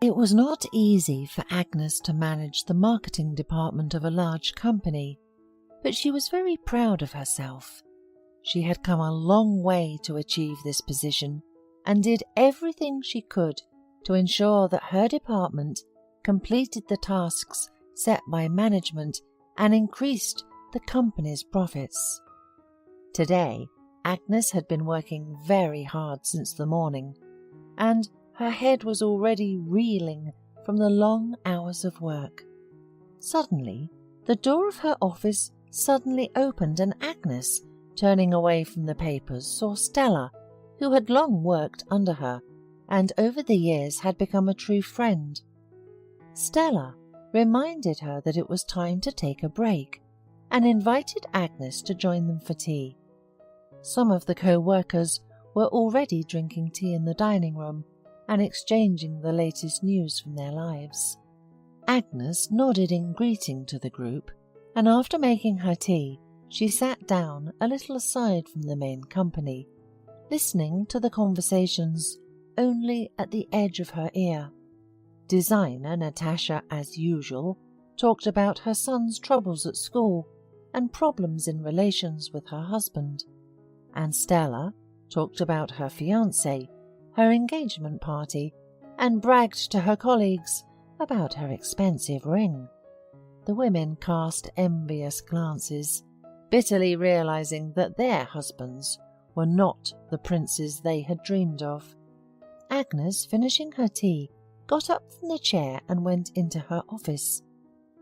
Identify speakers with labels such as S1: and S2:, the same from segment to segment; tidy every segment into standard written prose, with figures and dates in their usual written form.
S1: It was not easy for Agnes to manage the marketing department of a large company, but she was very proud of herself. She had come a long way to achieve this position and did everything she could to ensure that her department completed the tasks set by management and increased the company's profits. Today, Agnes had been working very hard since the morning, and her head was already reeling from the long hours of work. Suddenly, the door of her office suddenly opened, and Agnes, turning away from the papers, saw Stella, who had long worked under her and over the years had become a true friend. Stella reminded her that it was time to take a break and invited Agnes to join them for tea. Some of the co-workers were already drinking tea in the dining room and exchanging the latest news from their lives. Agnes nodded in greeting to the group, and after making her tea, she sat down a little aside from the main company, listening to the conversations only at the edge of her ear. Designer Natasha, as usual, talked about her son's troubles at school and problems in relations with her husband, and Stella talked about her fiancé, her engagement party, and bragged to her colleagues about her expensive ring. The women cast envious glances, bitterly realizing that their husbands were not the princes they had dreamed of. Agnes, finishing her tea, got up from the chair and went into her office.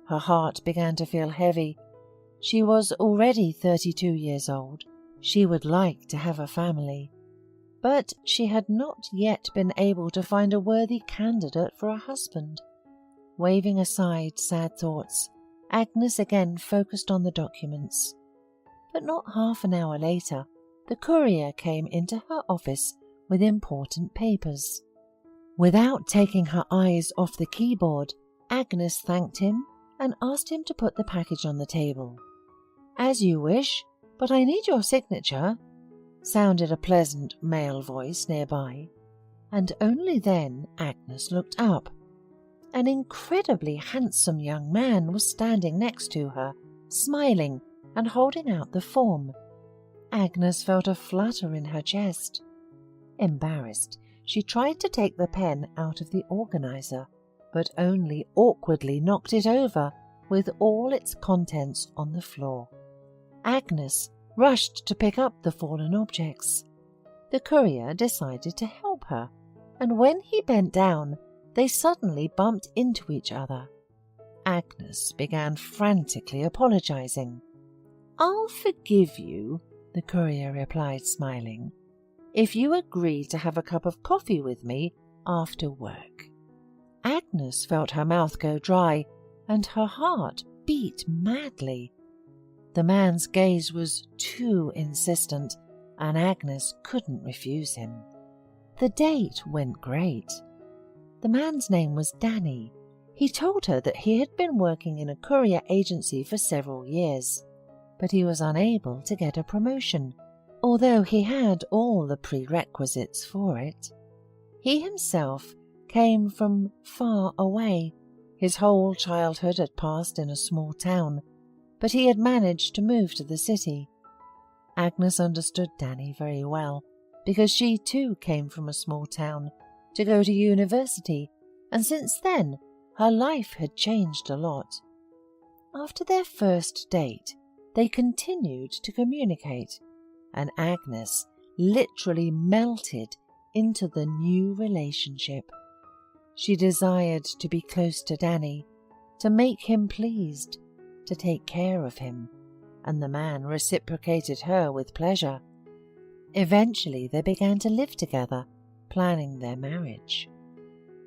S1: Her heart began to feel heavy. She was already 32 years old. She would like to have a family, but she had not yet been able to find a worthy candidate for a husband. Waving aside sad thoughts, Agnes again focused on the documents. But not half an hour later, the courier came into her office with important papers. Without taking her eyes off the keyboard, Agnes thanked him and asked him to put the package on the table. "As you wish, but I need your signature," sounded a pleasant male voice nearby, and only then Agnes looked up. An incredibly handsome young man was standing next to her, smiling and holding out the form. Agnes felt a flutter in her chest. Embarrassed, she tried to take the pen out of the organizer, but only awkwardly knocked it over with all its contents on the floor. Agnes rushed to pick up the fallen objects. The courier decided to help her, and when he bent down, they suddenly bumped into each other. Agnes began frantically apologizing. "I'll forgive you," the courier replied, smiling, "if you agree to have a cup of coffee with me after work." Agnes felt her mouth go dry, and her heart beat madly. The man's gaze was too insistent, and Agnes couldn't refuse him. The date went great. The man's name was Danny. He told her that he had been working in a courier agency for several years, but he was unable to get a promotion, although he had all the prerequisites for it. He himself came from far away. His whole childhood had passed in a small town, but he had managed to move to the city. Agnes understood Danny very well, because she too came from a small town to go to university, and since then her life had changed a lot. After their first date, they continued to communicate, and Agnes literally melted into the new relationship. She desired to be close to Danny, to make him pleased, to take care of him, and the man reciprocated her with pleasure. Eventually they began to live together, planning their marriage.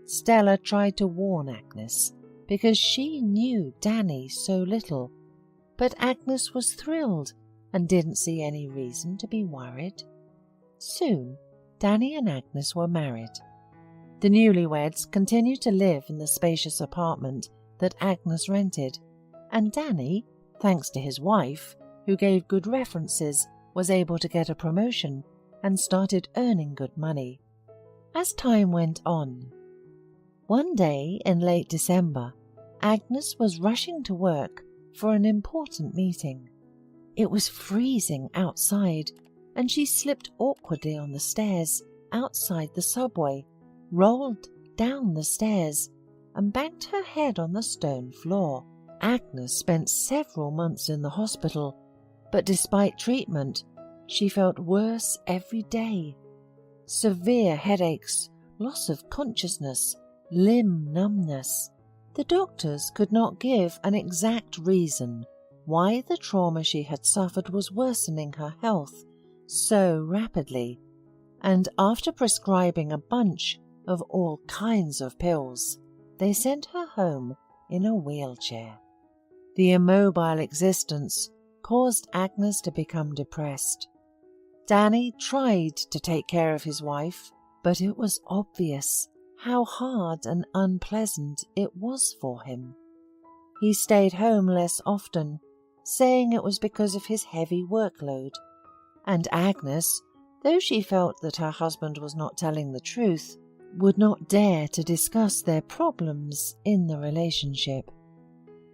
S1: Stella tried to warn Agnes because she knew Danny so little, but Agnes was thrilled and didn't see any reason to be worried. Soon, Danny and Agnes were married. The newlyweds continued to live in the spacious apartment that Agnes rented, and Danny, thanks to his wife, who gave good references, was able to get a promotion and started earning good money. As time went on, One day in late December, Agnes was rushing to work for an important meeting. It was freezing outside, and she slipped awkwardly on the stairs outside the subway, rolled down the stairs, and banged her head on the stone floor. Agnes spent several months in the hospital, but despite treatment, she felt worse every day. Severe headaches, loss of consciousness, limb numbness. The doctors could not give an exact reason why the trauma she had suffered was worsening her health so rapidly, and after prescribing a bunch of all kinds of pills, they sent her home in a wheelchair. The immobile existence caused Agnes to become depressed. Danny tried to take care of his wife, but it was obvious how hard and unpleasant it was for him. He stayed home less often, saying it was because of his heavy workload, and Agnes, though she felt that her husband was not telling the truth, would not dare to discuss their problems in the relationship.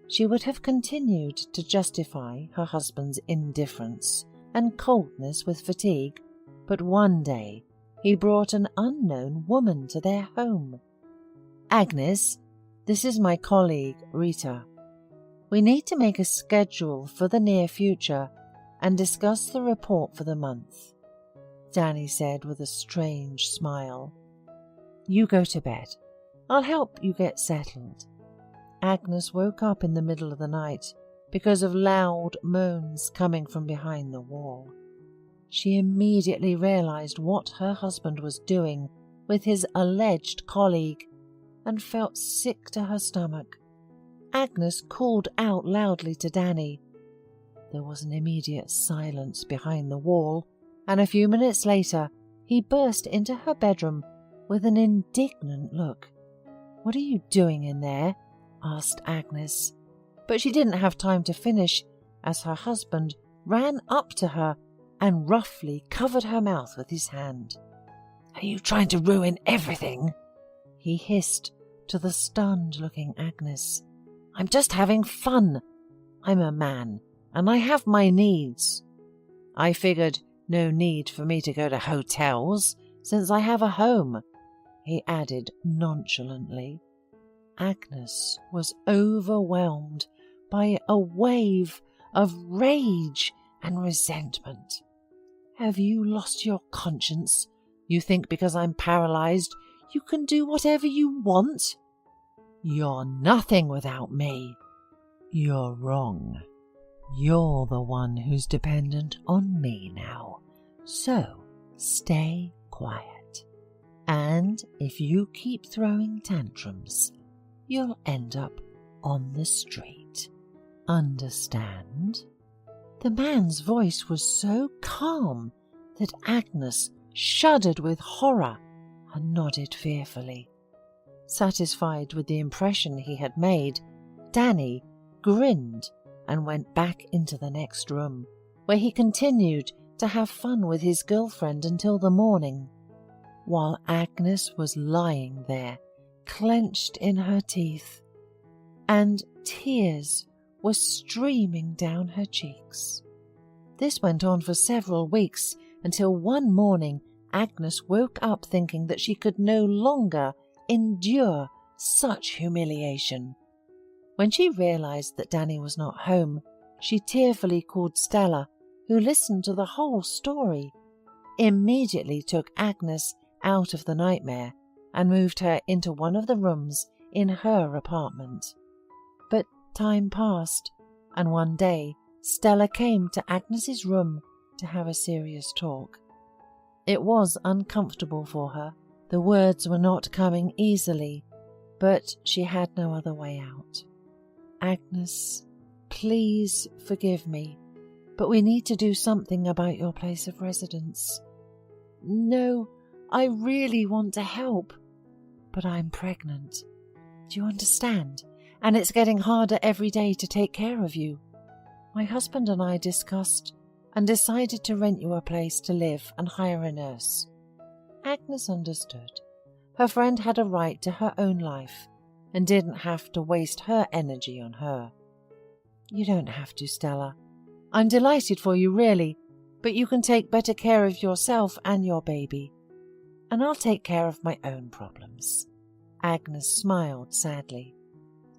S1: She would have continued to justify her husband's indifference and coldness with fatigue, but one day he brought an unknown woman to their home. "Agnes, this is my colleague, Rita. We need to make a schedule for the near future and discuss the report for the month," Danny said with a strange smile. "You go to bed. I'll help you get settled." Agnes woke up in the middle of the night because of loud moans coming from behind the wall. She immediately realized what her husband was doing with his alleged colleague and felt sick to her stomach. Agnes called out loudly to Danny. There was an immediate silence behind the wall, and a few minutes later he burst into her bedroom with an indignant look. "What are you doing in there?" asked Agnes, but she didn't have time to finish as her husband ran up to her and roughly covered her mouth with his hand. "Are you trying to ruin everything?" he hissed to the stunned-looking Agnes. "I'm just having fun. I'm a man, and I have my needs. I figured no need for me to go to hotels since I have a home," he added nonchalantly. Agnes was overwhelmed by a wave of rage and resentment. "Have you lost your conscience? You think because I'm paralyzed you can do whatever you want? You're nothing without me." "You're wrong. You're the one who's dependent on me now. So stay quiet. And if you keep throwing tantrums, you'll end up on the street. Understand?" The man's voice was so calm that Agnes shuddered with horror and nodded fearfully. Satisfied with the impression he had made, Danny grinned and went back into the next room, where he continued to have fun with his girlfriend until the morning, while Agnes was lying there, clenched in her teeth, and tears were streaming down her cheeks. This went on for several weeks until one morning Agnes woke up thinking that she could no longer endure such humiliation. When she realized that Danny was not home, she tearfully called Stella, who listened to the whole story, immediately took Agnes out of the nightmare and moved her into one of the rooms in her apartment. But time passed, and one day Stella came to Agnes's room to have a serious talk. It was uncomfortable for her. The words were not coming easily, but she had no other way out. "Agnes, please forgive me, but we need to do something about your place of residence." "No, I really want to help, but I'm pregnant. Do you understand? And it's getting harder every day to take care of you. My husband and I discussed and decided to rent you a place to live and hire a nurse." Agnes understood. her friend had a right to her own life and didn't have to waste her energy on her. You don't have to, Stella. I'm delighted for you, really, but you can take better care of yourself and your baby, and I'll take care of my own problems. Agnes smiled sadly.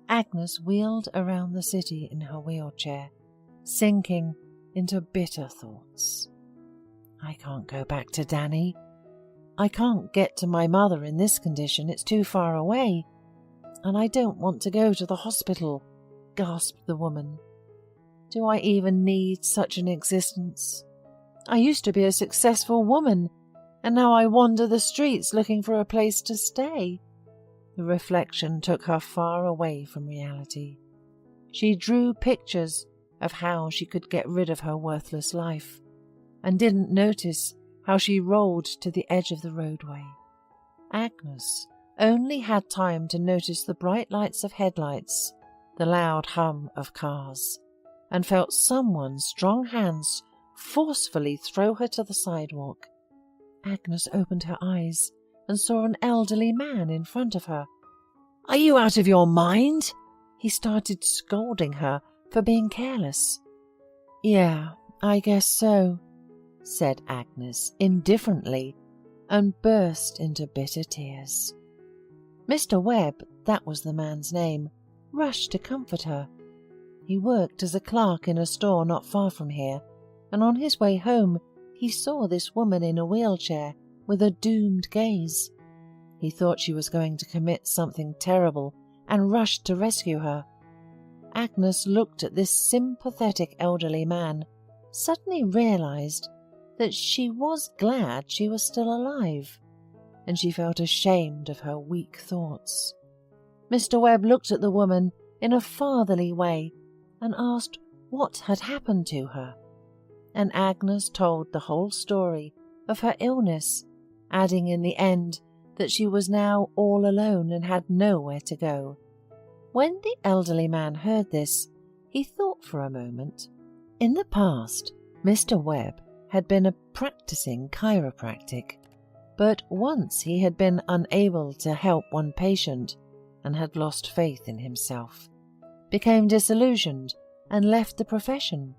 S1: Agnes wheeled around the city in her wheelchair, sinking into bitter thoughts. I can't go back to Danny. I can't get to my mother in this condition, it's too far away. And I don't want to go to the hospital, gasped the woman. Do I even need such an existence? I used to be a successful woman, and now I wander the streets looking for a place to stay. The reflection took her far away from reality. She drew pictures of how she could get rid of her worthless life, and didn't notice how she rolled to the edge of the roadway. Agnes only had time to notice the bright lights of headlights, the loud hum of cars, and felt someone's strong hands forcefully throw her to the sidewalk. Agnes opened her eyes and saw an elderly man in front of her. Are you out of your mind? He started scolding her for being careless. Yeah, I guess so, said Agnes indifferently, and burst into bitter tears. Mr. Webb, that was the man's name, rushed to comfort her. He worked as a clerk in a store not far from here, and on his way home he saw this woman in a wheelchair with a doomed gaze. He thought she was going to commit something terrible and rushed to rescue her. Agnes looked at this sympathetic elderly man, suddenly realized that she was glad she was still alive, and she felt ashamed of her weak thoughts. Mr. Webb looked at the woman in a fatherly way and asked what had happened to her, and Agnes told the whole story of her illness, adding in the end that she was now all alone and had nowhere to go. When the elderly man heard this, he thought for a moment. In the past, Mr. Webb had been a practicing chiropractic, but once he had been unable to help one patient and had lost faith in himself, became disillusioned and left the profession.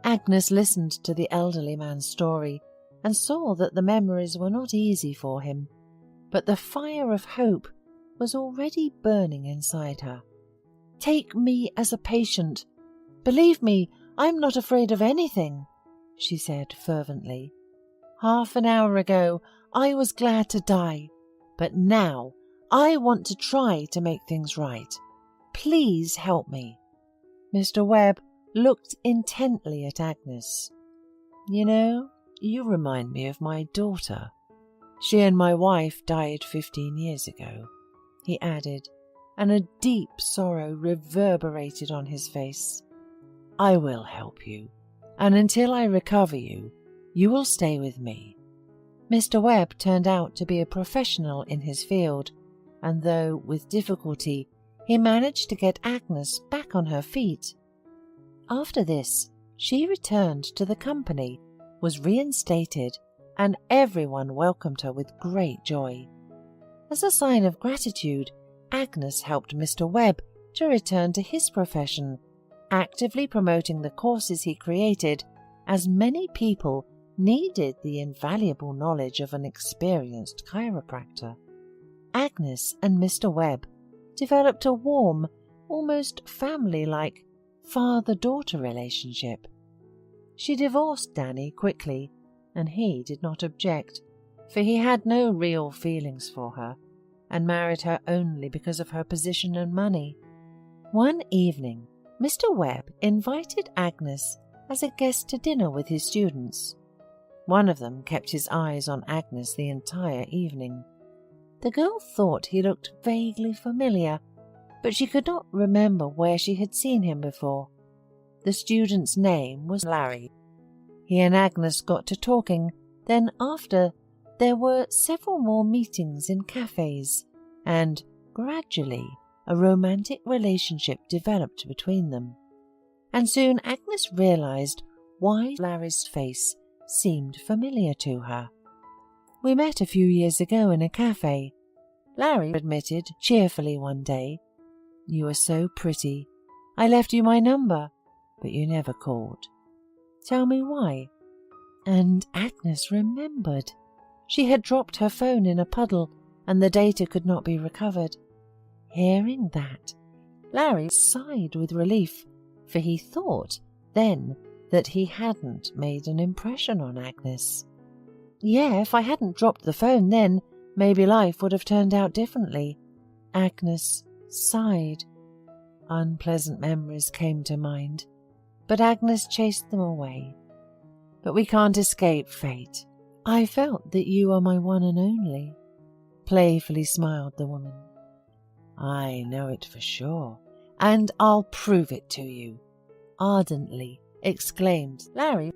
S1: Agnes listened to the elderly man's story and saw that the memories were not easy for him, but the fire of hope was already burning inside her. Take me as a patient. Believe me, I'm not afraid of anything, she said fervently. Half an hour ago I was glad to die, but now I want to try to make things right. Please help me. Mr. Webb looked intently at Agnes. You know, you remind me of my daughter. She and my wife died 15 years ago, he added, and a deep sorrow reverberated on his face. I will help you, and until I recover you, you will stay with me. Mr. Webb turned out to be a professional in his field, and though with difficulty, he managed to get Agnes back on her feet. After this, she returned to the company, was reinstated, and everyone welcomed her with great joy. As a sign of gratitude, Agnes helped Mr. Webb to return to his profession, actively promoting the courses he created, as many people needed the invaluable knowledge of an experienced chiropractor. Agnes and Mr. Webb developed a warm, almost family-like father-daughter relationship. She divorced Danny quickly, and he did not object, for he had no real feelings for her, and married her only because of her position and money. One evening, Mr. Webb invited Agnes as a guest to dinner with his students. One of them kept his eyes on Agnes the entire evening. The girl thought he looked vaguely familiar, but she could not remember where she had seen him before. The student's name was Larry. He and Agnes got to talking, then after, there were several more meetings in cafes, and, gradually, a romantic relationship developed between them. And soon Agnes realized why Larry's face seemed familiar to her. We met a few years ago in a cafe. Larry admitted cheerfully one day, "You were so pretty. I left you my number, but you never called. Tell me why." And Agnes remembered. She had dropped her phone in a puddle, and the data could not be recovered. Hearing that, Larry sighed with relief, for he thought then that he hadn't made an impression on Agnes. "Yeah, if I hadn't dropped the phone then, maybe life would have turned out differently." Agnes sighed. Unpleasant memories came to mind, but Agnes chased them away. "But we can't escape fate. I felt that you are my one and only," playfully smiled the woman. "I know it for sure, and I'll prove it to you," ardently exclaimed Larry.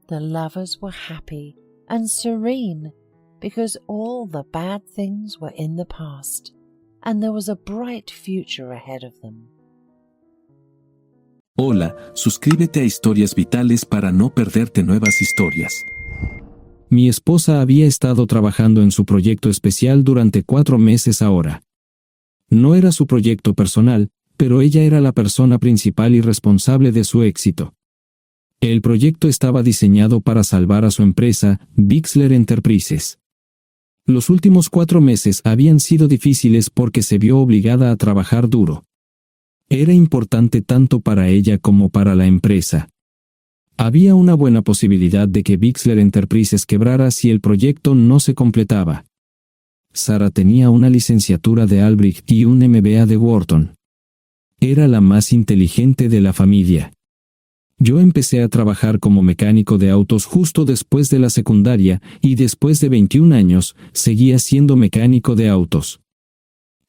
S1: The lovers were happy and serene because all the bad things were in the past, and there was a bright future ahead of them.
S2: Hola, suscríbete a Historias Vitales para no perderte nuevas historias.
S3: Mi esposa había estado trabajando en su proyecto especial durante 4 meses ahora. No era su proyecto personal, pero ella era la persona principal y responsable de su éxito. El proyecto estaba diseñado para salvar a su empresa, Bixler Enterprises. Los últimos 4 meses habían sido difíciles porque se vio obligada a trabajar duro. Era importante tanto para ella como para la empresa. Había una buena posibilidad de que Bixler Enterprises quebrara si el proyecto no se completaba. Sara tenía una licenciatura de Albrecht y un MBA de Wharton. Era la más inteligente de la familia. Yo empecé a trabajar como mecánico de autos justo después de la secundaria y después de 21 años seguía siendo mecánico de autos.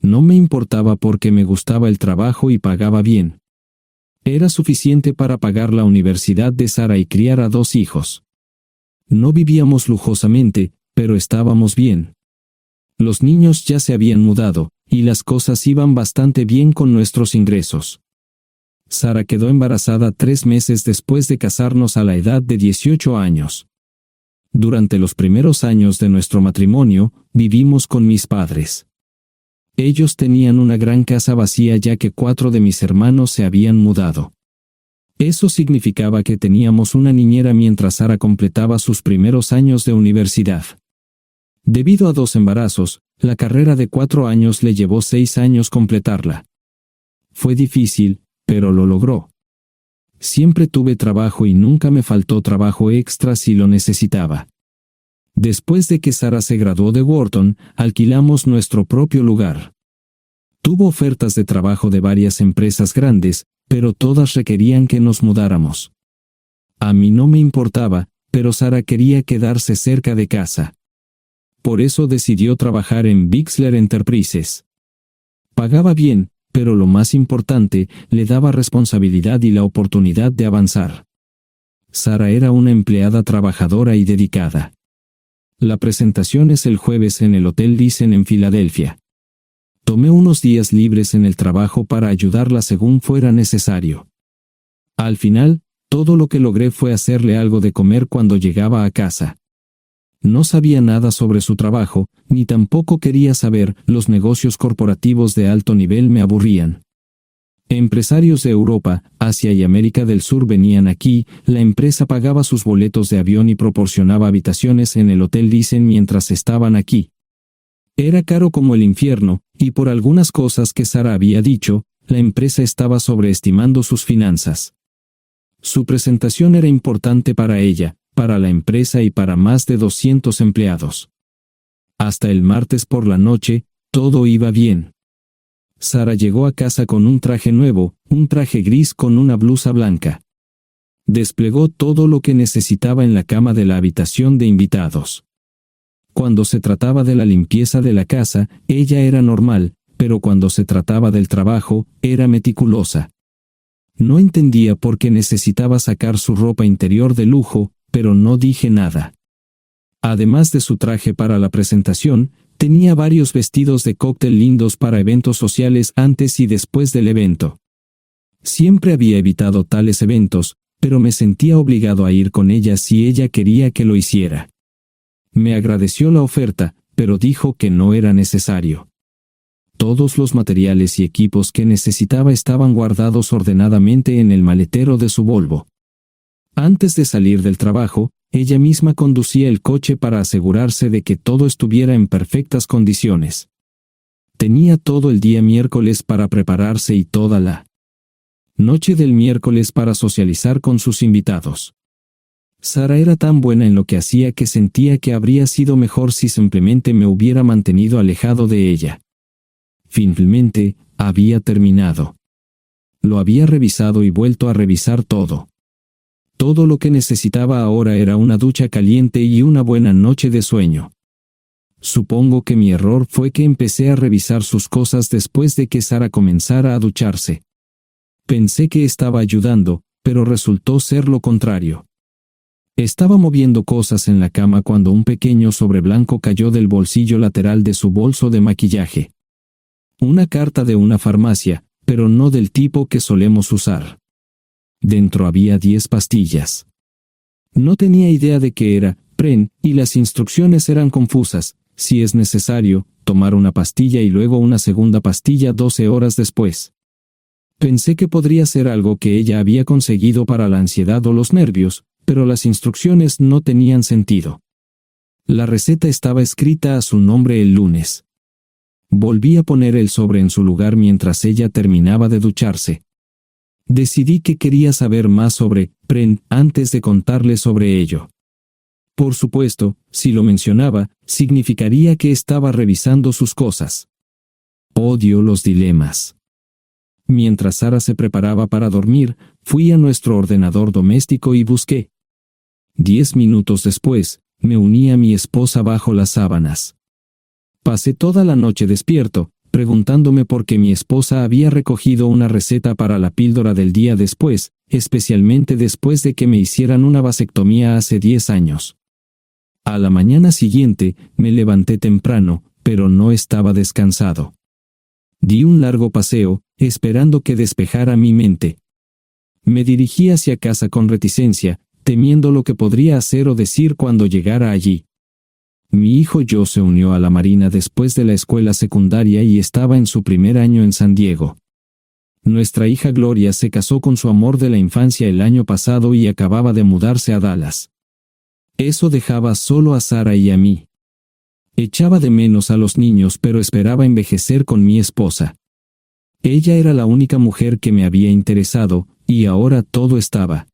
S3: No me importaba porque me gustaba el trabajo y pagaba bien. Era suficiente para pagar la universidad de Sara y criar a 2 hijos. No vivíamos lujosamente, pero estábamos bien. Los niños ya se habían mudado, y las cosas iban bastante bien con nuestros ingresos. Sara quedó embarazada 3 meses después de casarnos a la edad de 18 años. Durante los primeros años de nuestro matrimonio, vivimos con mis padres. Ellos tenían una gran casa vacía ya que 4 de mis hermanos se habían mudado. Eso significaba que teníamos una niñera mientras Sara completaba sus primeros años de universidad. Debido a 2 embarazos, la carrera de 4 años le llevó 6 años completarla. Fue difícil, pero lo logró. Siempre tuve trabajo y nunca me faltó trabajo extra si lo necesitaba. Después de que Sara se graduó de Wharton, alquilamos nuestro propio lugar. Tuvo ofertas de trabajo de varias empresas grandes, pero todas requerían que nos mudáramos. A mí no me importaba, pero Sara quería quedarse cerca de casa. Por eso decidió trabajar en Bixler Enterprises. Pagaba bien, pero lo más importante, le daba responsabilidad y la oportunidad de avanzar. Sara era una empleada trabajadora y dedicada. La presentación es el jueves en el Hotel Thyssen en Filadelfia. Tomé unos días libres en el trabajo para ayudarla según fuera necesario. Al final, todo lo que logré fue hacerle algo de comer cuando llegaba a casa. No sabía nada sobre su trabajo, ni tampoco quería saber. Los negocios corporativos de alto nivel me aburrían. Empresarios de Europa, Asia y América del Sur venían aquí, la empresa pagaba sus boletos de avión y proporcionaba habitaciones en el Hotel Thyssen mientras estaban aquí. Era caro como el infierno, y por algunas cosas que Sara había dicho, la empresa estaba sobreestimando sus finanzas. Su presentación era importante para ella, para la empresa y para más de 200 empleados. Hasta el martes por la noche, todo iba bien. Sara llegó a casa con un traje nuevo, un traje gris con una blusa blanca. Desplegó todo lo que necesitaba en la cama de la habitación de invitados. Cuando se trataba de la limpieza de la casa, ella era normal, pero cuando se trataba del trabajo, era meticulosa. No entendía por qué necesitaba sacar su ropa interior de lujo, pero no dije nada. Además de su traje para la presentación, tenía varios vestidos de cóctel lindos para eventos sociales antes y después del evento. Siempre había evitado tales eventos, pero me sentía obligado a ir con ella si ella quería que lo hiciera. Me agradeció la oferta, pero dijo que no era necesario. Todos los materiales y equipos que necesitaba estaban guardados ordenadamente en el maletero de su Volvo. Antes de salir del trabajo, ella misma conducía el coche para asegurarse de que todo estuviera en perfectas condiciones. Tenía todo el día miércoles para prepararse y toda la noche del miércoles para socializar con sus invitados. Sara era tan buena en lo que hacía que sentía que habría sido mejor si simplemente me hubiera mantenido alejado de ella. Finalmente, había terminado. Lo había revisado y vuelto a revisar todo. Todo lo que necesitaba ahora era una ducha caliente y una buena noche de sueño. Supongo que mi error fue que empecé a revisar sus cosas después de que Sara comenzara a ducharse. Pensé que estaba ayudando, pero resultó ser lo contrario. Estaba moviendo cosas en la cama cuando un pequeño sobre blanco cayó del bolsillo lateral de su bolso de maquillaje. Una carta de una farmacia, pero no del tipo que solemos usar. Dentro había 10 pastillas. No tenía idea de qué era, Pren, y las instrucciones eran confusas. Si es necesario, tomar una pastilla y luego una segunda pastilla 12 horas después. Pensé que podría ser algo que ella había conseguido para la ansiedad o los nervios, pero las instrucciones no tenían sentido. La receta estaba escrita a su nombre el lunes. Volví a poner el sobre en su lugar mientras ella terminaba de ducharse. Decidí que quería saber más sobre Pren antes de contarle sobre ello. Por supuesto, si lo mencionaba, significaría que estaba revisando sus cosas. Odio los dilemas. Mientras Sara se preparaba para dormir, fui a nuestro ordenador doméstico y busqué. 10 minutos después, me uní a mi esposa bajo las sábanas. Pasé toda la noche despierto, preguntándome por qué mi esposa había recogido una receta para la píldora del día después, especialmente después de que me hicieran una vasectomía hace 10 años. A la mañana siguiente, me levanté temprano, pero no estaba descansado. Di un largo paseo, esperando que despejara mi mente. Me dirigí hacia casa con reticencia, temiendo lo que podría hacer o decir cuando llegara allí. Mi hijo Joe se unió a la Marina después de la escuela secundaria y estaba en su primer año en San Diego. Nuestra hija Gloria se casó con su amor de la infancia el año pasado y acababa de mudarse a Dallas. Eso dejaba solo a Sara y a mí. Echaba de menos a los niños, pero esperaba envejecer con mi esposa. Ella era la única mujer que me había interesado, y ahora todo estaba.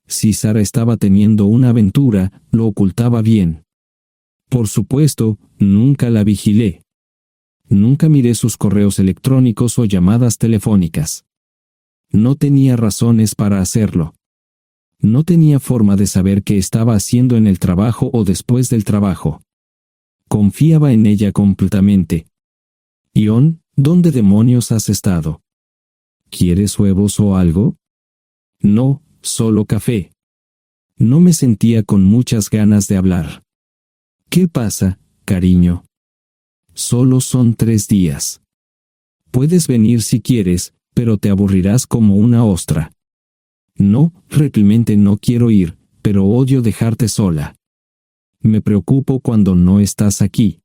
S3: Si Sara estaba teniendo una aventura, lo ocultaba bien. Por supuesto, nunca la vigilé. Nunca miré sus correos electrónicos o llamadas telefónicas. No tenía razones para hacerlo. No tenía forma de saber qué estaba haciendo en el trabajo o después del trabajo. Confiaba en ella completamente. Ion, ¿dónde demonios has estado? ¿Quieres huevos o algo? No, solo café. No me sentía con muchas ganas de hablar. ¿Qué pasa, cariño? Solo son 3 días. Puedes venir si quieres, pero te aburrirás como una ostra. No, realmente no quiero ir, pero odio dejarte sola. Me preocupo cuando no estás aquí.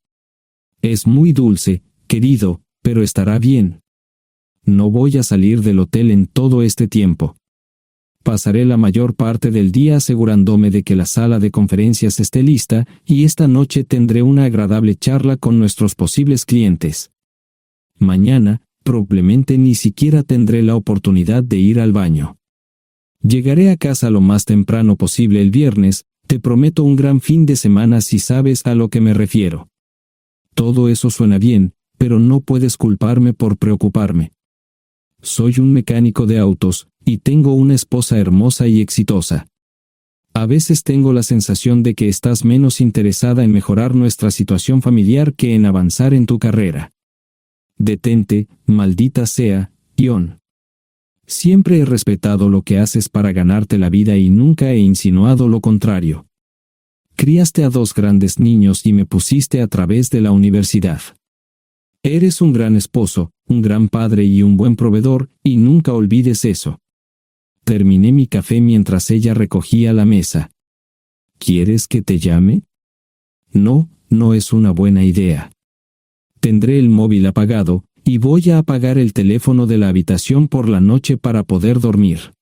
S3: Es muy dulce, querido, pero estará bien. No voy a salir del hotel en todo este tiempo. Pasaré la mayor parte del día asegurándome de que la sala de conferencias esté lista, y esta noche tendré una agradable charla con nuestros posibles clientes. Mañana, probablemente ni siquiera tendré la oportunidad de ir al baño. Llegaré a casa lo más temprano posible el viernes, te prometo un gran fin de semana si sabes a lo que me refiero. Todo eso suena bien, pero no puedes culparme por preocuparme. Soy un mecánico de autos, y tengo una esposa hermosa y exitosa. A veces tengo la sensación de que estás menos interesada en mejorar nuestra situación familiar que en avanzar en tu carrera. Detente, maldita sea, Ion. Siempre he respetado lo que haces para ganarte la vida y nunca he insinuado lo contrario. Criaste a 2 grandes niños y me pusiste a través de la universidad. Eres un gran esposo, un gran padre y un buen proveedor, y nunca olvides eso. Terminé mi café mientras ella recogía la mesa. ¿Quieres que te llame? No, no es una buena idea. Tendré el móvil apagado, y voy a apagar el teléfono de la habitación por la noche para poder dormir.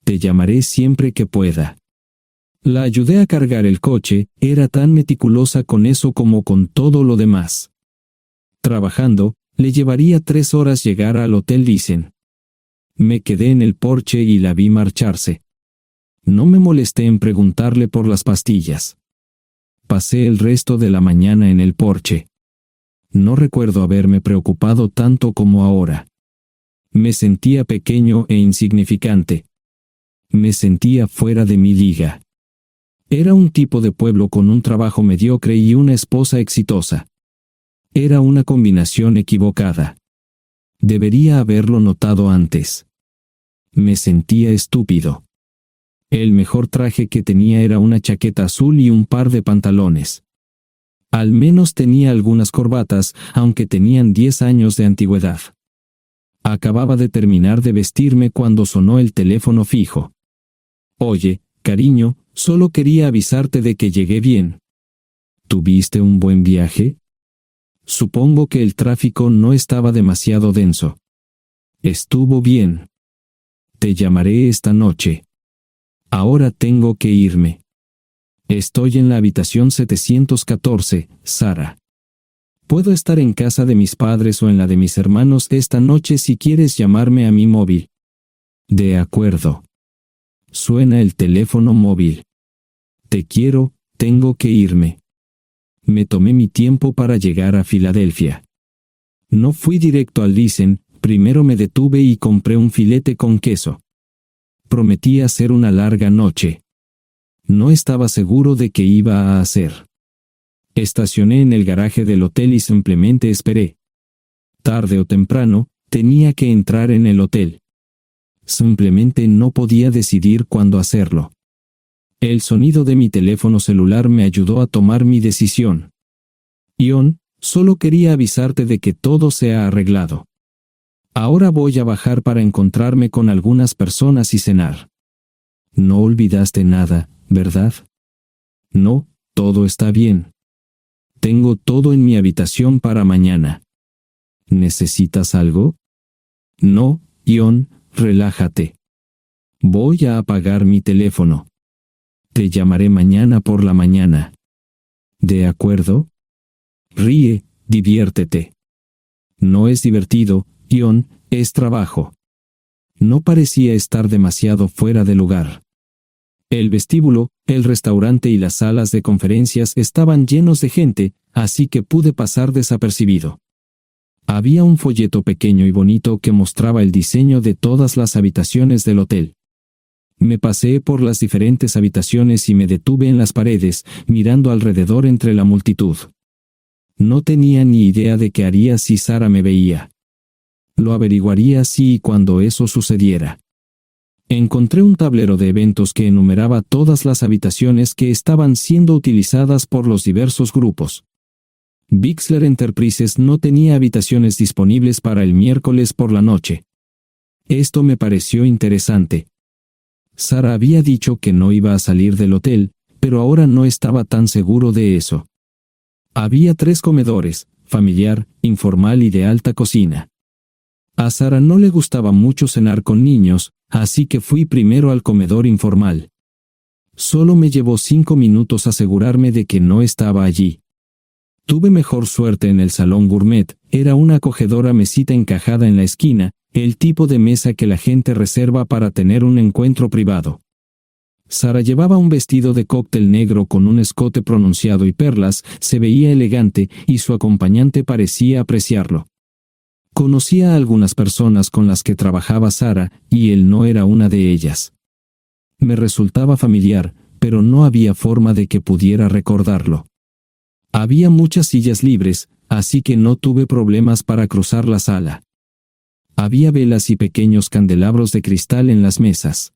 S3: Te llamaré siempre que pueda. La ayudé a cargar el coche, era tan meticulosa con eso como con todo lo demás. Trabajando, le llevaría 3 horas llegar al Hotel Lysen. Me quedé en el porche y la vi marcharse. No me molesté en preguntarle por las pastillas. Pasé el resto de la mañana en el porche. No recuerdo haberme preocupado tanto como ahora. Me sentía pequeño e insignificante. Me sentía fuera de mi liga. Era un tipo de pueblo con un trabajo mediocre y una esposa exitosa. Era una combinación equivocada. Debería haberlo notado antes. Me sentía estúpido. El mejor traje que tenía era una chaqueta azul y un par de pantalones. Al menos tenía algunas corbatas, aunque tenían 10 años de antigüedad. Acababa de terminar de vestirme cuando sonó el teléfono fijo. Oye, cariño, solo quería avisarte de que llegué bien. ¿Tuviste un buen viaje? Supongo que el tráfico no estaba demasiado denso. Estuvo bien. Te llamaré esta noche. Ahora tengo que irme. Estoy en la habitación 714, Sara. Puedo estar en casa de mis padres o en la de mis hermanos esta noche si quieres llamarme a mi móvil. De acuerdo. Suena el teléfono móvil. Te quiero, tengo que irme. Me tomé mi tiempo para llegar a Filadelfia. No fui directo al Lysen, primero me detuve y compré un filete con queso. Prometí hacer una larga noche. No estaba seguro de qué iba a hacer. Estacioné en el garaje del hotel y simplemente esperé. Tarde o temprano, tenía que entrar en el hotel. Simplemente no podía decidir cuándo hacerlo. El sonido de mi teléfono celular me ayudó a tomar mi decisión. Ion, solo quería avisarte de que todo se ha arreglado. Ahora voy a bajar para encontrarme con algunas personas y cenar. No olvidaste nada, ¿verdad? No, todo está bien. Tengo todo en mi habitación para mañana. ¿Necesitas algo? No, Ion, relájate. Voy a apagar mi teléfono. Te llamaré mañana por la mañana. ¿De acuerdo? Ríe, diviértete. No es divertido, Ion, es trabajo. No parecía estar demasiado fuera de lugar. El vestíbulo, el restaurante y las salas de conferencias estaban llenos de gente, así que pude pasar desapercibido. Había un folleto pequeño y bonito que mostraba el diseño de todas las habitaciones del hotel. Me paseé por las diferentes habitaciones y me detuve en las paredes, mirando alrededor entre la multitud. No tenía ni idea de qué haría si Sara me veía. Lo averiguaría si y cuando eso sucediera. Encontré un tablero de eventos que enumeraba todas las habitaciones que estaban siendo utilizadas por los diversos grupos. Bixler Enterprises no tenía habitaciones disponibles para el miércoles por la noche. Esto me pareció interesante. Sara había dicho que no iba a salir del hotel, pero ahora no estaba tan seguro de eso. Había 3 comedores, familiar, informal y de alta cocina. A Sara no le gustaba mucho cenar con niños, así que fui primero al comedor informal. Solo me llevó 5 minutos asegurarme de que no estaba allí. Tuve mejor suerte en el salón gourmet, era una acogedora mesita encajada en la esquina, el tipo de mesa que la gente reserva para tener un encuentro privado. Sara llevaba un vestido de cóctel negro con un escote pronunciado y perlas, se veía elegante y su acompañante parecía apreciarlo. Conocía a algunas personas con las que trabajaba Sara, y él no era una de ellas. Me resultaba familiar, pero no había forma de que pudiera recordarlo. Había muchas sillas libres, así que no tuve problemas para cruzar la sala. Había velas y pequeños candelabros de cristal en las mesas.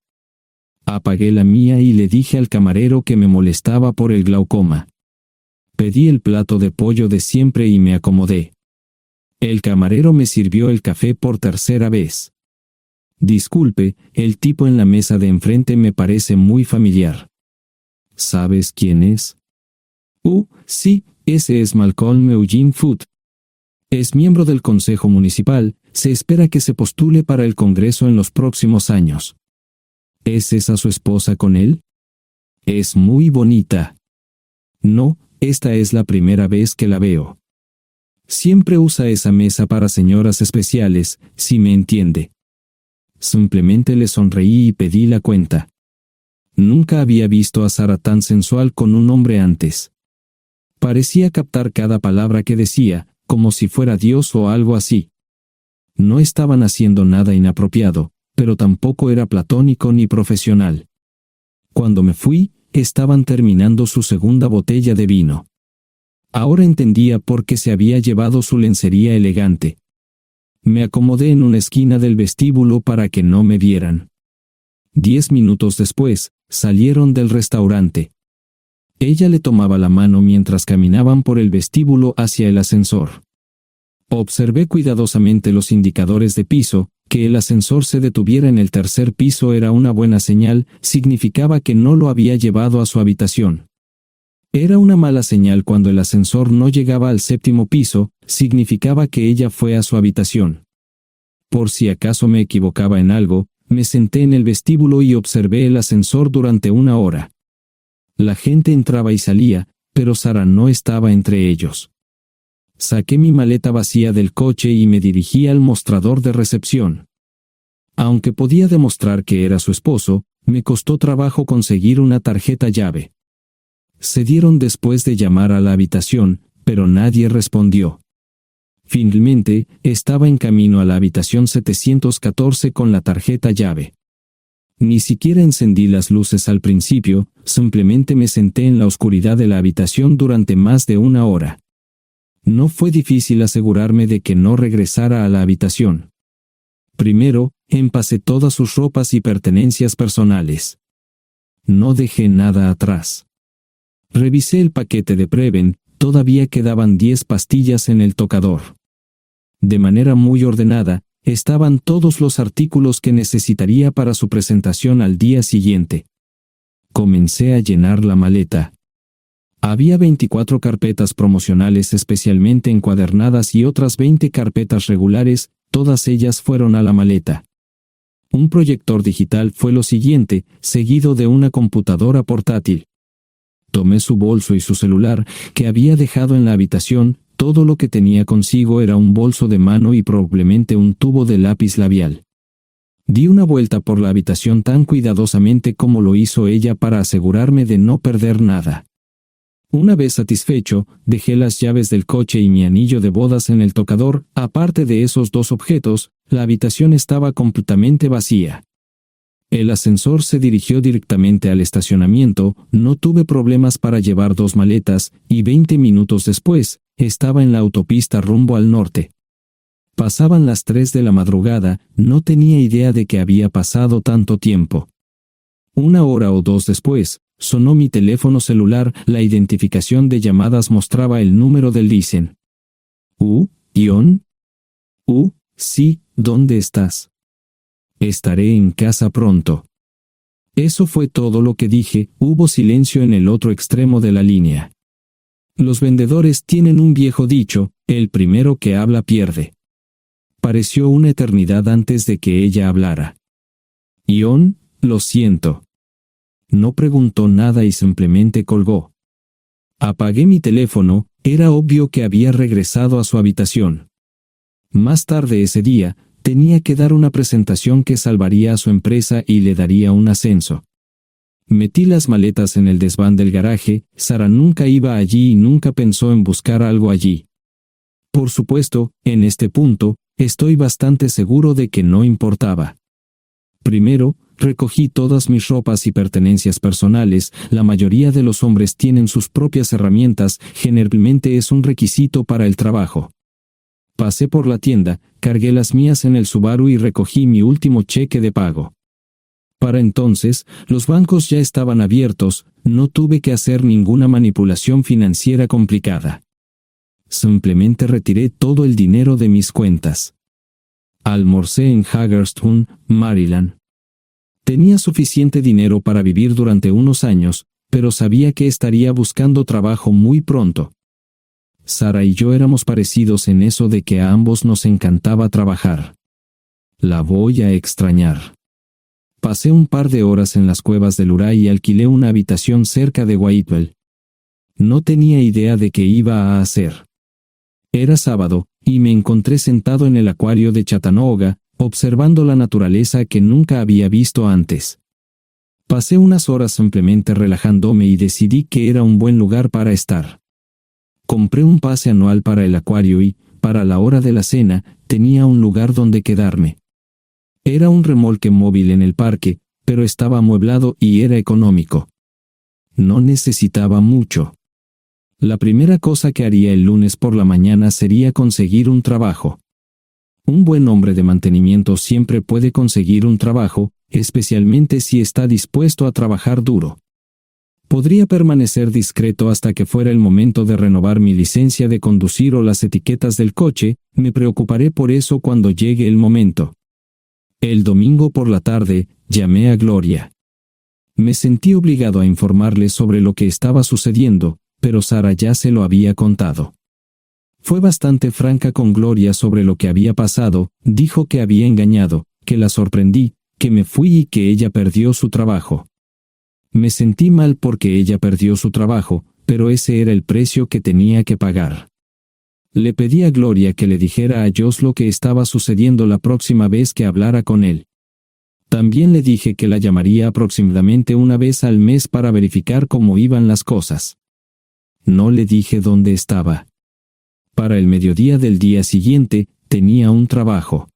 S3: Apagué la mía y le dije al camarero que me molestaba por el glaucoma. Pedí el plato de pollo de siempre y me acomodé. El camarero me sirvió el café por tercera vez. Disculpe, el tipo en la mesa de enfrente me parece muy familiar. ¿Sabes quién es? Sí, ese es Malcolm Eugene Foote. Es miembro del Consejo Municipal, se espera que se postule para el Congreso en los próximos años. ¿Es esa su esposa con él? Es muy bonita. No, esta es la primera vez que la veo. Siempre usa esa mesa para señoras especiales, si me entiende. Simplemente le sonreí y pedí la cuenta. Nunca había visto a Sara tan sensual con un hombre antes. Parecía captar cada palabra que decía, como si fuera Dios o algo así. No estaban haciendo nada inapropiado, pero tampoco era platónico ni profesional. Cuando me fui, estaban terminando su segunda botella de vino. Ahora entendía por qué se había llevado su lencería elegante. Me acomodé en una esquina del vestíbulo para que no me vieran. 10 minutos después, salieron del restaurante. Ella le tomaba la mano mientras caminaban por el vestíbulo hacia el ascensor. Observé cuidadosamente los indicadores de piso. Que el ascensor se detuviera en el tercer piso era una buena señal, significaba que no lo había llevado a su habitación. Era una mala señal cuando el ascensor no llegaba al séptimo piso, significaba que ella fue a su habitación. Por si acaso me equivocaba en algo, me senté en el vestíbulo y observé el ascensor durante 1 hora. La gente entraba y salía, pero Sara no estaba entre ellos. Saqué mi maleta vacía del coche y me dirigí al mostrador de recepción. Aunque podía demostrar que era su esposo, me costó trabajo conseguir una tarjeta llave. Se dieron después de llamar a la habitación, pero nadie respondió. Finalmente, estaba en camino a la habitación 714 con la tarjeta llave. Ni siquiera encendí las luces al principio, simplemente me senté en la oscuridad de la habitación durante más de 1 hora. No fue difícil asegurarme de que no regresara a la habitación. Primero, empacé todas sus ropas y pertenencias personales. No dejé nada atrás. Revisé el paquete de Preven, todavía quedaban 10 pastillas en el tocador. De manera muy ordenada, estaban todos los artículos que necesitaría para su presentación al día siguiente. Comencé a llenar la maleta. Había 24 carpetas promocionales especialmente encuadernadas y otras 20 carpetas regulares, todas ellas fueron a la maleta. Un proyector digital fue lo siguiente, seguido de una computadora portátil. Tomé su bolso y su celular, que había dejado en la habitación. Todo lo que tenía consigo era un bolso de mano y probablemente un tubo de lápiz labial. Di una vuelta por la habitación tan cuidadosamente como lo hizo ella para asegurarme de no perder nada. Una vez satisfecho, dejé las llaves del coche y mi anillo de bodas en el tocador. Aparte de esos 2 objetos, la habitación estaba completamente vacía. El ascensor se dirigió directamente al estacionamiento, no tuve problemas para llevar 2 maletas, y 20 minutos después, estaba en la autopista rumbo al norte. Pasaban las 3 de la madrugada, no tenía idea de que había pasado tanto tiempo. 1 hora o 2 después, sonó mi teléfono celular, la identificación de llamadas mostraba el número del Listen. ¿Ion? Sí, ¿dónde estás? Estaré en casa pronto. Eso fue todo lo que dije. Hubo silencio en el otro extremo de la línea. Los vendedores tienen un viejo dicho, el primero que habla pierde. Pareció una eternidad antes de que ella hablara. Ion, lo siento. No preguntó nada y simplemente colgó. Apagué mi teléfono, era obvio que había regresado a su habitación. Más tarde ese día, tenía que dar una presentación que salvaría a su empresa y le daría un ascenso. Metí las maletas en el desván del garaje. Sara nunca iba allí y nunca pensó en buscar algo allí. Por supuesto, en este punto, estoy bastante seguro de que no importaba. Primero, recogí todas mis ropas y pertenencias personales. La mayoría de los hombres tienen sus propias herramientas, generalmente es un requisito para el trabajo. Pasé por la tienda, cargué las mías en el Subaru y recogí mi último cheque de pago. Para entonces, los bancos ya estaban abiertos, no tuve que hacer ninguna manipulación financiera complicada. Simplemente retiré todo el dinero de mis cuentas. Almorcé en Hagerstown, Maryland. Tenía suficiente dinero para vivir durante unos años, pero sabía que estaría buscando trabajo muy pronto. Sara y yo éramos parecidos en eso de que a ambos nos encantaba trabajar. La voy a extrañar. Pasé un par de horas en las cuevas del Uray y alquilé una habitación cerca de Whitewell. No tenía idea de qué iba a hacer. Era sábado, y me encontré sentado en el acuario de Chattanooga, observando la naturaleza que nunca había visto antes. Pasé unas horas simplemente relajándome y decidí que era un buen lugar para estar. Compré un pase anual para el acuario y, para la hora de la cena, tenía un lugar donde quedarme. Era un remolque móvil en el parque, pero estaba amueblado y era económico. No necesitaba mucho. La primera cosa que haría el lunes por la mañana sería conseguir un trabajo. Un buen hombre de mantenimiento siempre puede conseguir un trabajo, especialmente si está dispuesto a trabajar duro. Podría permanecer discreto hasta que fuera el momento de renovar mi licencia de conducir o las etiquetas del coche, me preocuparé por eso cuando llegue el momento. El domingo por la tarde, llamé a Gloria. Me sentí obligado a informarle sobre lo que estaba sucediendo, pero Sara ya se lo había contado. Fue bastante franca con Gloria sobre lo que había pasado, dijo que había engañado, que la sorprendí, que me fui y que ella perdió su trabajo. Me sentí mal porque ella perdió su trabajo, pero ese era el precio que tenía que pagar. Le pedí a Gloria que le dijera a Josh lo que estaba sucediendo la próxima vez que hablara con él. También le dije que la llamaría aproximadamente una vez al mes para verificar cómo iban las cosas. No le dije dónde estaba. Para el mediodía del día siguiente, tenía un trabajo.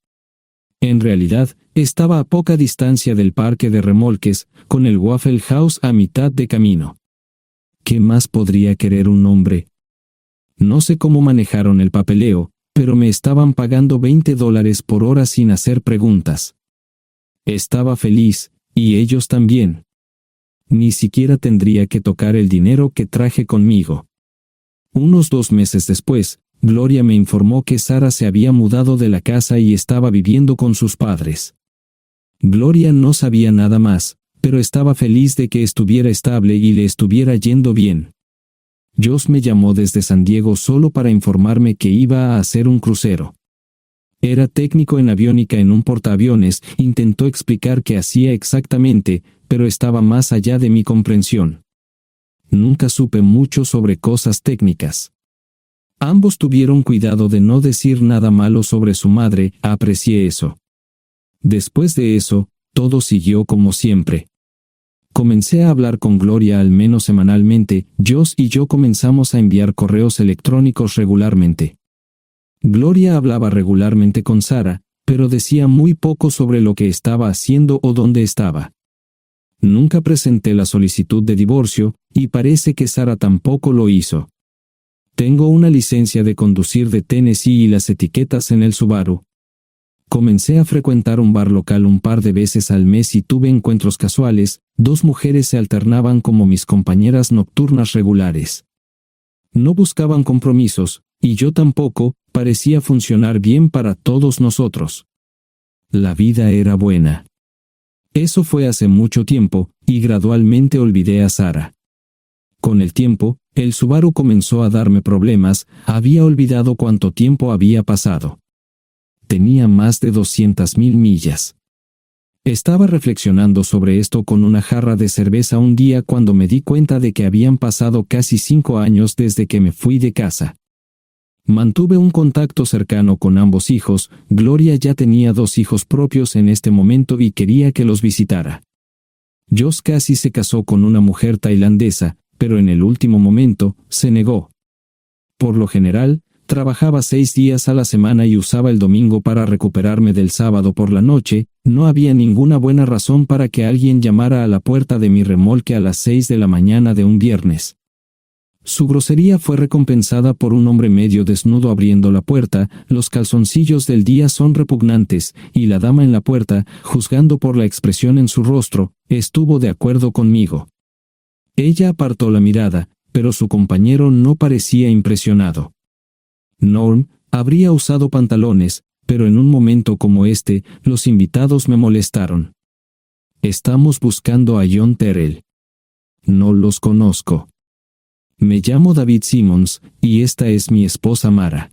S3: En realidad, estaba a poca distancia del parque de remolques, con el Waffle House a mitad de camino. ¿Qué más podría querer un hombre? No sé cómo manejaron el papeleo, pero me estaban pagando $20 por hora sin hacer preguntas. Estaba feliz, y ellos también. Ni siquiera tendría que tocar el dinero que traje conmigo. Unos 2 meses después, Gloria me informó que Sara se había mudado de la casa y estaba viviendo con sus padres. Gloria no sabía nada más, pero estaba feliz de que estuviera estable y le estuviera yendo bien. Josh me llamó desde San Diego solo para informarme que iba a hacer un crucero. Era técnico en aviónica en un portaaviones, intentó explicar qué hacía exactamente, pero estaba más allá de mi comprensión. Nunca supe mucho sobre cosas técnicas. Ambos tuvieron cuidado de no decir nada malo sobre su madre, aprecié eso. Después de eso, todo siguió como siempre. Comencé a hablar con Gloria al menos semanalmente, Josh y yo comenzamos a enviar correos electrónicos regularmente. Gloria hablaba regularmente con Sara, pero decía muy poco sobre lo que estaba haciendo o dónde estaba. Nunca presenté la solicitud de divorcio, y parece que Sara tampoco lo hizo. Tengo una licencia de conducir de Tennessee y las etiquetas en el Subaru. Comencé a frecuentar un bar local un par de veces al mes y tuve encuentros casuales, 2 mujeres se alternaban como mis compañeras nocturnas regulares. No buscaban compromisos, y yo tampoco, parecía funcionar bien para todos nosotros. La vida era buena. Eso fue hace mucho tiempo, y gradualmente olvidé a Sara. Con el tiempo, el Subaru comenzó a darme problemas, había olvidado cuánto tiempo había pasado. Tenía más de 200,000 millas. Estaba reflexionando sobre esto con una jarra de cerveza un día cuando me di cuenta de que habían pasado casi 5 años desde que me fui de casa. Mantuve un contacto cercano con ambos hijos, Gloria ya tenía 2 hijos propios en este momento y quería que los visitara. Josh casi se casó con una mujer tailandesa, pero en el último momento, se negó. Por lo general, trabajaba 6 días a la semana y usaba el domingo para recuperarme del sábado por la noche, no había ninguna buena razón para que alguien llamara a la puerta de mi remolque a las 6 de la mañana de un viernes. Su grosería fue recompensada por un hombre medio desnudo abriendo la puerta, los calzoncillos del día son repugnantes, y la dama en la puerta, juzgando por la expresión en su rostro, estuvo de acuerdo conmigo. Ella apartó la mirada, pero su compañero no parecía impresionado. Norm habría usado pantalones, pero en un momento como este, los invitados me molestaron. Estamos buscando a John Terrell. No los conozco. Me llamo David Simmons, y esta es mi esposa Mara.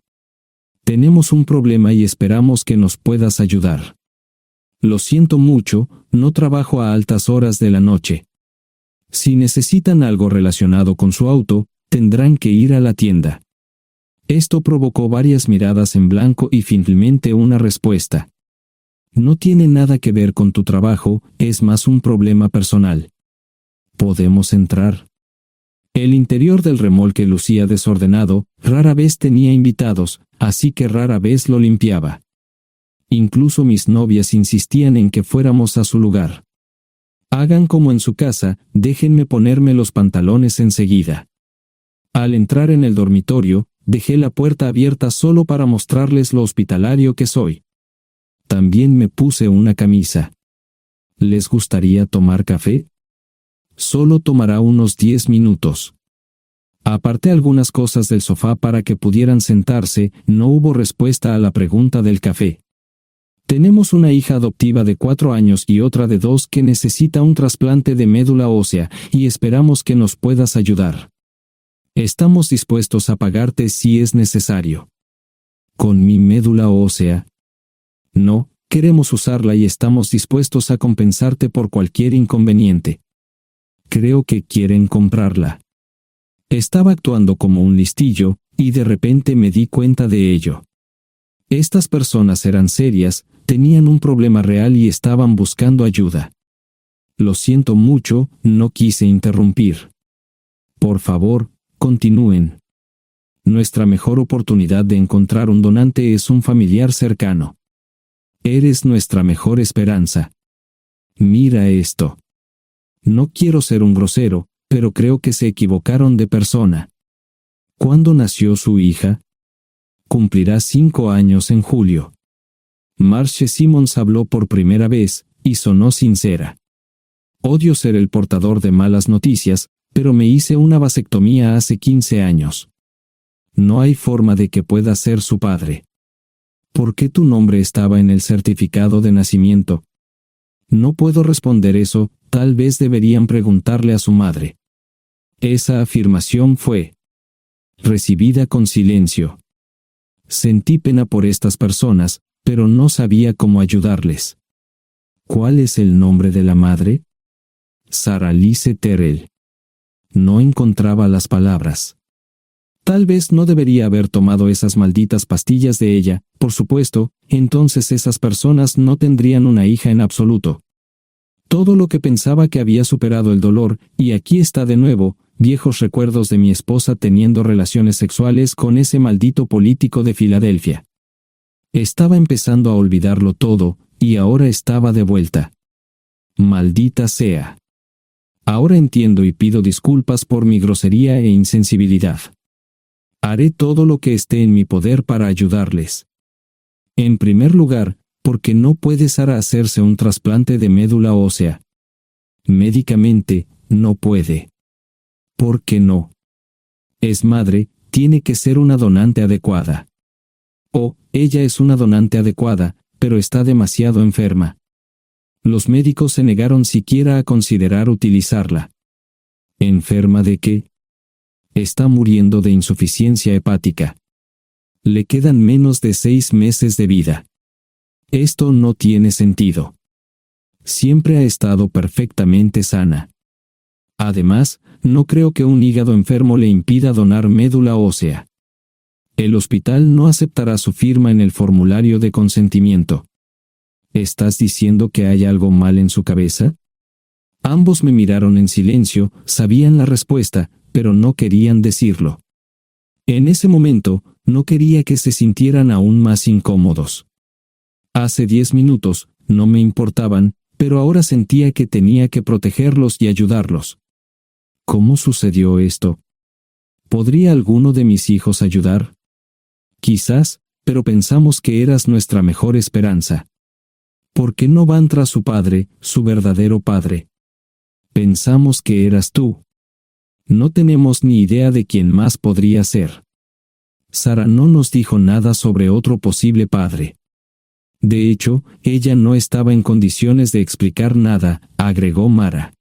S3: Tenemos un problema y esperamos que nos puedas ayudar. Lo siento mucho, no trabajo a altas horas de la noche. Si necesitan algo relacionado con su auto, tendrán que ir a la tienda. Esto provocó varias miradas en blanco y finalmente una respuesta. No tiene nada que ver con tu trabajo, es más un problema personal. ¿Podemos entrar? El interior del remolque lucía desordenado, rara vez tenía invitados, así que rara vez lo limpiaba. Incluso mis novias insistían en que fuéramos a su lugar. Hagan como en su casa, déjenme ponerme los pantalones enseguida. Al entrar en el dormitorio, dejé la puerta abierta solo para mostrarles lo hospitalario que soy. También me puse una camisa. ¿Les gustaría tomar café? Solo tomará unos 10 minutos. Aparté algunas cosas del sofá para que pudieran sentarse, no hubo respuesta a la pregunta del café. Tenemos una hija adoptiva de 4 años y otra de 2 que necesita un trasplante de médula ósea, y esperamos que nos puedas ayudar. Estamos dispuestos a pagarte si es necesario. ¿Con mi médula ósea? No, queremos usarla y estamos dispuestos a compensarte por cualquier inconveniente. Creo que quieren comprarla. Estaba actuando como un listillo, y de repente me di cuenta de ello. Estas personas eran serias, tenían un problema real y estaban buscando ayuda. Lo siento mucho, no quise interrumpir. Por favor, continúen. Nuestra mejor oportunidad de encontrar un donante es un familiar cercano. Eres nuestra mejor esperanza. Mira esto. No quiero ser un grosero, pero creo que se equivocaron de persona. ¿Cuándo nació su hija? Cumplirá 5 años en julio. Marche Simmons habló por primera vez, y sonó sincera. Odio ser el portador de malas noticias, pero me hice una vasectomía hace 15 años. No hay forma de que pueda ser su padre. ¿Por qué tu nombre estaba en el certificado de nacimiento? No puedo responder eso, tal vez deberían preguntarle a su madre. Esa afirmación fue recibida con silencio. Sentí pena por estas personas, pero no sabía cómo ayudarles. ¿Cuál es el nombre de la madre? Sarah Lise Terrell. No encontraba las palabras. Tal vez no debería haber tomado esas malditas pastillas de ella, por supuesto, entonces esas personas no tendrían una hija en absoluto. Todo lo que pensaba que había superado el dolor, y aquí está de nuevo, viejos recuerdos de mi esposa teniendo relaciones sexuales con ese maldito político de Filadelfia. Estaba empezando a olvidarlo todo, y ahora estaba de vuelta. Maldita sea. Ahora entiendo y pido disculpas por mi grosería e insensibilidad. Haré todo lo que esté en mi poder para ayudarles. En primer lugar, porque no puede Sara hacerse un trasplante de médula ósea. Médicamente, no puede. ¿Por qué no? Es madre, tiene que ser una donante adecuada. Ella es una donante adecuada, pero está demasiado enferma. Los médicos se negaron siquiera a considerar utilizarla. ¿Enferma de qué? Está muriendo de insuficiencia hepática. Le quedan menos de 6 meses de vida. Esto no tiene sentido. Siempre ha estado perfectamente sana. Además, no creo que un hígado enfermo le impida donar médula ósea. El hospital no aceptará su firma en el formulario de consentimiento. ¿Estás diciendo que hay algo mal en su cabeza? Ambos me miraron en silencio, sabían la respuesta, pero no querían decirlo. En ese momento, no quería que se sintieran aún más incómodos. Hace 10 minutos, no me importaban, pero ahora sentía que tenía que protegerlos y ayudarlos. ¿Cómo sucedió esto? ¿Podría alguno de mis hijos ayudar? Quizás, pero pensamos que eras nuestra mejor esperanza. ¿Por qué no van tras su padre, su verdadero padre? Pensamos que eras tú. No tenemos ni idea de quién más podría ser. Sara no nos dijo nada sobre otro posible padre. De hecho, ella no estaba en condiciones de explicar nada, agregó Mara.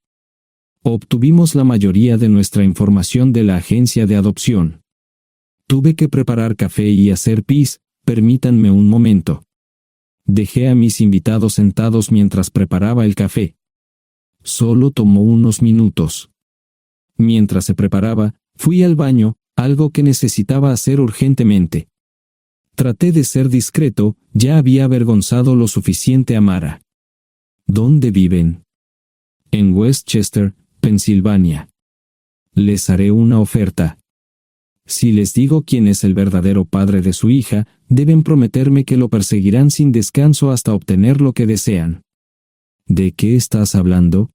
S3: Obtuvimos la mayoría de nuestra información de la agencia de adopción. Tuve que preparar café y hacer pis, permítanme un momento. Dejé a mis invitados sentados mientras preparaba el café. Solo tomó unos minutos. Mientras se preparaba, fui al baño, algo que necesitaba hacer urgentemente. Traté de ser discreto, ya había avergonzado lo suficiente a Mara. ¿Dónde viven? En Westchester, Pensilvania. Les haré una oferta. Si les digo quién es el verdadero padre de su hija, deben prometerme que lo perseguirán sin descanso hasta obtener lo que desean. ¿De qué estás hablando?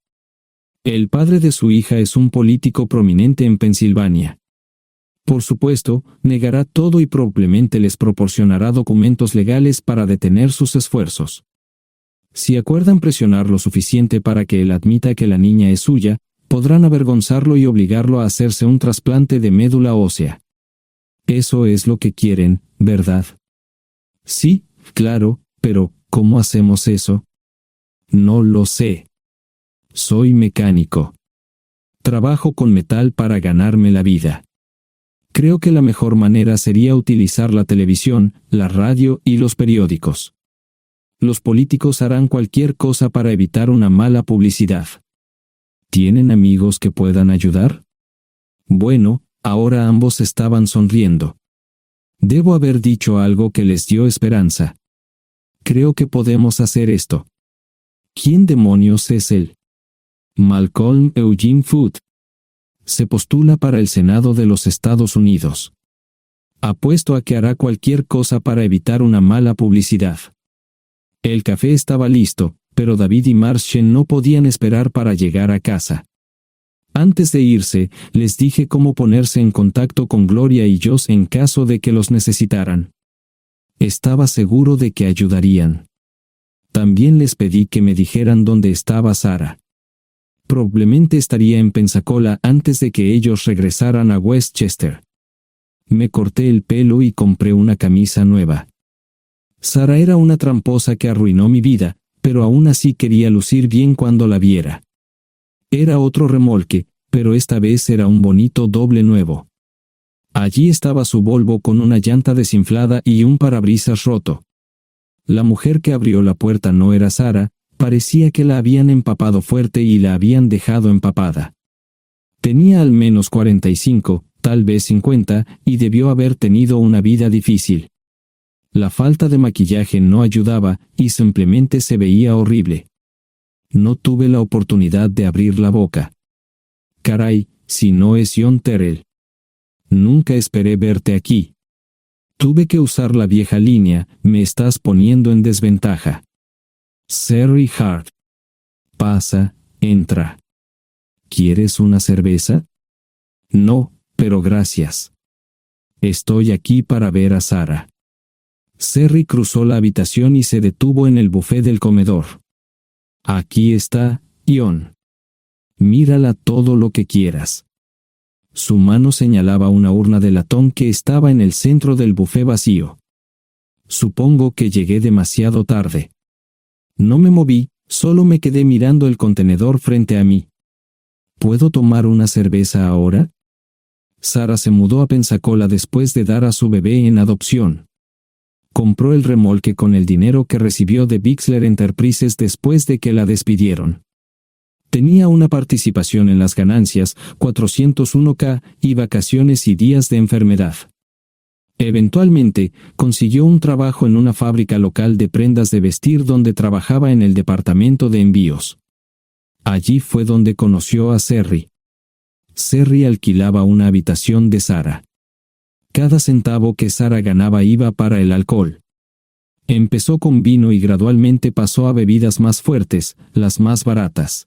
S3: El padre de su hija es un político prominente en Pensilvania. Por supuesto, negará todo y probablemente les proporcionará documentos legales para detener sus esfuerzos. Si acuerdan presionar lo suficiente para que él admita que la niña es suya, podrán avergonzarlo y obligarlo a hacerse un trasplante de médula ósea. Eso es lo que quieren, ¿verdad? Sí, claro, pero ¿cómo hacemos eso? No lo sé. Soy mecánico. Trabajo con metal para ganarme la vida. Creo que la mejor manera sería utilizar la televisión, la radio y los periódicos. Los políticos harán cualquier cosa para evitar una mala publicidad. ¿Tienen amigos que puedan ayudar? Bueno, ahora ambos estaban sonriendo. Debo haber dicho algo que les dio esperanza. Creo que podemos hacer esto. ¿Quién demonios es él? Malcolm Eugene Foote. Se postula para el Senado de los Estados Unidos. Apuesto a que hará cualquier cosa para evitar una mala publicidad. El café estaba listo, pero David y Marchen no podían esperar para llegar a casa. Antes de irse, les dije cómo ponerse en contacto con Gloria y Josh en caso de que los necesitaran. Estaba seguro de que ayudarían. También les pedí que me dijeran dónde estaba Sarah. Probablemente estaría en Pensacola antes de que ellos regresaran a Westchester. Me corté el pelo y compré una camisa nueva. Sarah era una tramposa que arruinó mi vida, pero aún así quería lucir bien cuando la viera. Era otro remolque, pero esta vez era un bonito doble nuevo. Allí estaba su Volvo con una llanta desinflada y un parabrisas roto. La mujer que abrió la puerta no era Sarah, parecía que la habían empapado fuerte y la habían dejado empapada. Tenía al menos 45, tal vez 50, y debió haber tenido una vida difícil. La falta de maquillaje no ayudaba, y simplemente se veía horrible. No tuve la oportunidad de abrir la boca. Caray, si no es John Terrell. Nunca esperé verte aquí. Tuve que usar la vieja línea, me estás poniendo en desventaja. Sherry Hart. Pasa, entra. ¿Quieres una cerveza? No, pero gracias. Estoy aquí para ver a Sarah. Sherry cruzó la habitación y se detuvo en el buffet del comedor. Aquí está, John. Mírala todo lo que quieras. Su mano señalaba una urna de latón que estaba en el centro del buffet vacío. Supongo que llegué demasiado tarde. No me moví, solo me quedé mirando el contenedor frente a mí. ¿Puedo tomar una cerveza ahora? Sarah se mudó a Pensacola después de dar a su bebé en adopción. Compró el remolque con el dinero que recibió de Bixler Enterprises después de que la despidieron. Tenía una participación en las ganancias, 401k, y vacaciones y días de enfermedad. Eventualmente, consiguió un trabajo en una fábrica local de prendas de vestir donde trabajaba en el departamento de envíos. Allí fue donde conoció a Sherry. Sherry alquilaba una habitación de Sarah. Cada centavo que Sarah ganaba iba para el alcohol. Empezó con vino y gradualmente pasó a bebidas más fuertes, las más baratas.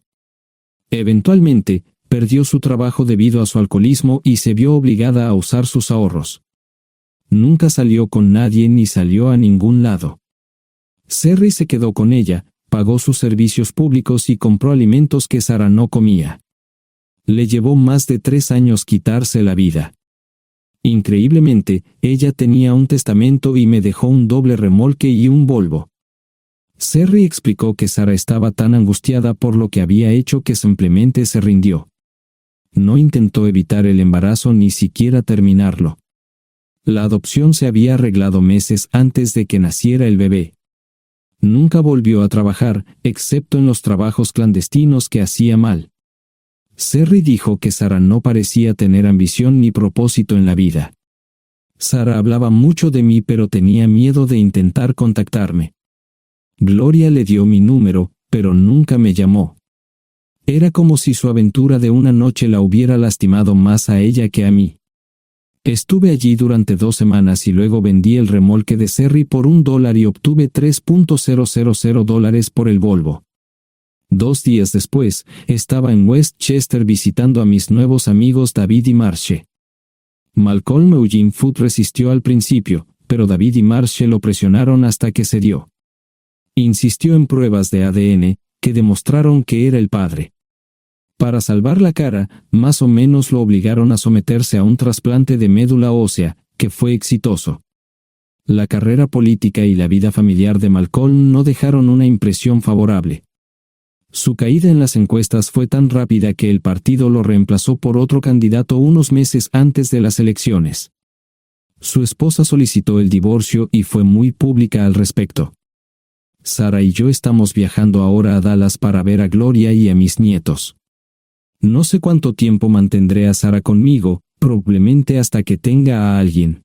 S3: Eventualmente, perdió su trabajo debido a su alcoholismo y se vio obligada a usar sus ahorros. Nunca salió con nadie ni salió a ningún lado. Sherry se quedó con ella, pagó sus servicios públicos y compró alimentos que Sarah no comía. Le llevó más de 3 años quitarse la vida. Increíblemente, ella tenía un testamento y me dejó un doble remolque y un Volvo. Sherry explicó que Sarah estaba tan angustiada por lo que había hecho que simplemente se rindió. No intentó evitar el embarazo ni siquiera terminarlo. La adopción se había arreglado meses antes de que naciera el bebé. Nunca volvió a trabajar, excepto en los trabajos clandestinos que hacía mal. Serry dijo que Sarah no parecía tener ambición ni propósito en la vida. Sarah hablaba mucho de mí, pero tenía miedo de intentar contactarme. Gloria le dio mi número, pero nunca me llamó. Era como si su aventura de una noche la hubiera lastimado más a ella que a mí. Estuve allí durante 2 semanas y luego vendí el remolque de Serry por $1 y obtuve $3,000 por el Volvo. 2 días después, estaba en Westchester visitando a mis nuevos amigos David y Marche. Malcolm Eugene Foote resistió al principio, pero David y Marche lo presionaron hasta que cedió. Insistió en pruebas de ADN, que demostraron que era el padre. Para salvar la cara, más o menos lo obligaron a someterse a un trasplante de médula ósea, que fue exitoso. La carrera política y la vida familiar de Malcolm no dejaron una impresión favorable. Su caída en las encuestas fue tan rápida que el partido lo reemplazó por otro candidato unos meses antes de las elecciones. Su esposa solicitó el divorcio y fue muy pública al respecto. Sarah y yo estamos viajando ahora a Dallas para ver a Gloria y a mis nietos. No sé cuánto tiempo mantendré a Sarah conmigo, probablemente hasta que tenga a alguien.